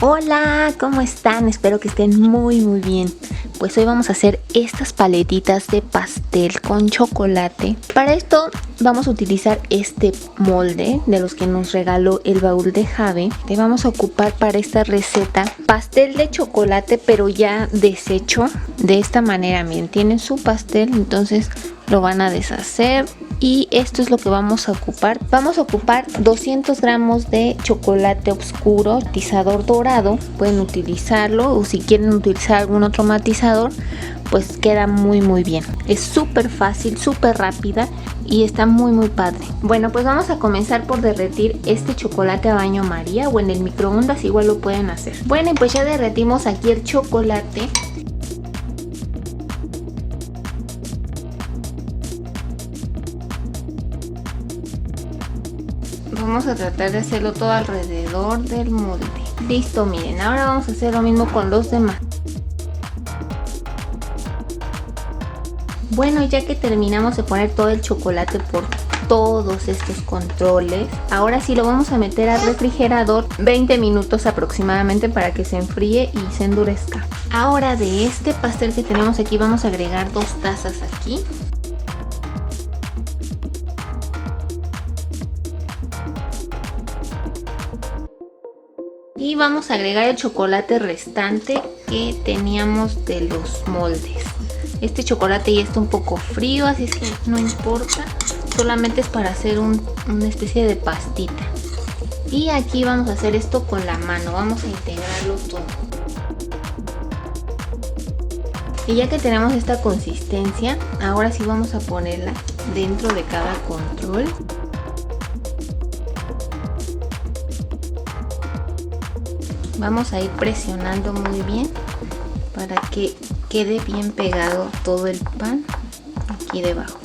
Hola, ¿cómo están? Espero que estén muy bien. Pues hoy vamos a hacer estas paletitas de pastel con chocolate. Para esto vamos a utilizar este molde de los que nos regaló el baúl de Jave. Te vamos a ocupar para esta receta pastel de chocolate, pero ya deshecho. De esta manera, miren, tienen su pastel, entonces lo van a deshacer. Y esto es lo que vamos a ocupar. Vamos a ocupar 200 gramos de chocolate oscuro, matizador dorado. Pueden utilizarlo, o si quieren utilizar algún otro matizador, pues queda muy bien. Es súper fácil, súper rápida y está muy padre. Bueno, pues vamos a comenzar por derretir este chocolate a baño María, o en el microondas igual lo pueden hacer. Bueno, pues ya derretimos aquí el chocolate. Vamos a tratar de hacerlo todo alrededor del molde. Listo, miren, ahora vamos a hacer lo mismo con los demás. Bueno, ya que terminamos de poner todo el chocolate por todos estos controles, ahora sí lo vamos a meter al refrigerador 20 minutos aproximadamente para que se enfríe y se endurezca. Ahora de este pastel que tenemos aquí vamos a agregar 2 tazas aquí. Y vamos a agregar el chocolate restante que teníamos de los moldes. Este chocolate ya está un poco frío, así es que no importa. Solamente es para hacer una especie de pastita. Y aquí vamos a hacer esto con la mano. Vamos a integrarlo todo. Y ya que tenemos esta consistencia, ahora sí vamos a ponerla dentro de cada control. Vamos a ir presionando muy bien para que quede bien pegado todo el pan aquí debajo.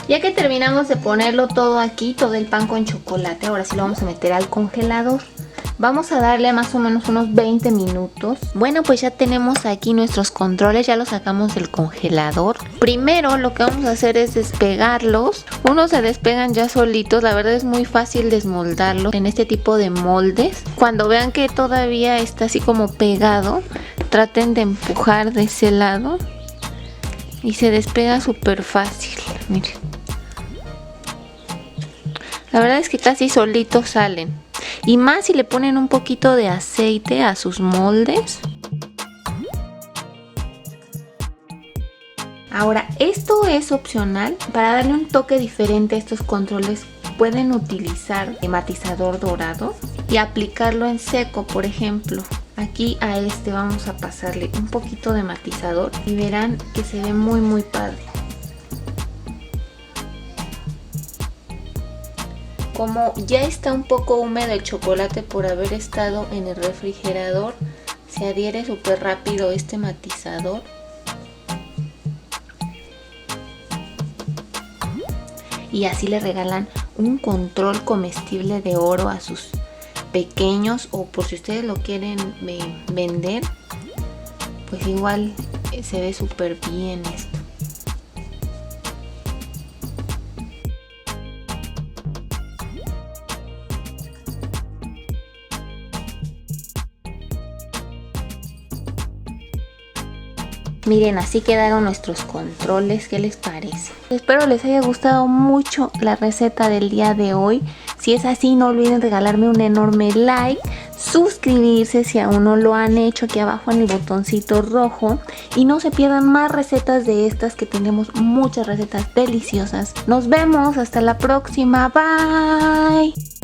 Ya que terminamos de ponerlo todo aquí, todo el pan con chocolate, ahora sí lo vamos a meter al congelador. Vamos a darle más o menos unos 20 minutos. Bueno, pues ya tenemos aquí nuestros controles, ya los sacamos del congelador. Primero lo que vamos a hacer es despegarlos. Unos se despegan ya solitos, la verdad es muy fácil desmoldarlos en este tipo de moldes. Cuando vean que todavía está así como pegado, traten de empujar de ese lado y se despega súper fácil, miren. La verdad es que casi solitos salen. Y más si le ponen un poquito de aceite a sus moldes. Ahora, esto es opcional. Para darle un toque diferente a estos controles, pueden utilizar el matizador dorado y aplicarlo en seco, por ejemplo. Aquí a este vamos a pasarle un poquito de matizador y verán que se ve muy padre. Como ya está un poco húmedo el chocolate por haber estado en el refrigerador, se adhiere súper rápido este matizador. Y así le regalan un control comestible de oro a sus pequeños, o por si ustedes lo quieren vender, pues igual se ve súper bien esto. Miren, así quedaron nuestros controles. ¿Qué les parece? Espero les haya gustado mucho la receta del día de hoy. Si es así, no olviden regalarme un enorme like, suscribirse si aún no lo han hecho aquí abajo en el botoncito rojo, y no se pierdan más recetas de estas, que tenemos muchas recetas deliciosas. Nos vemos, hasta la próxima, bye.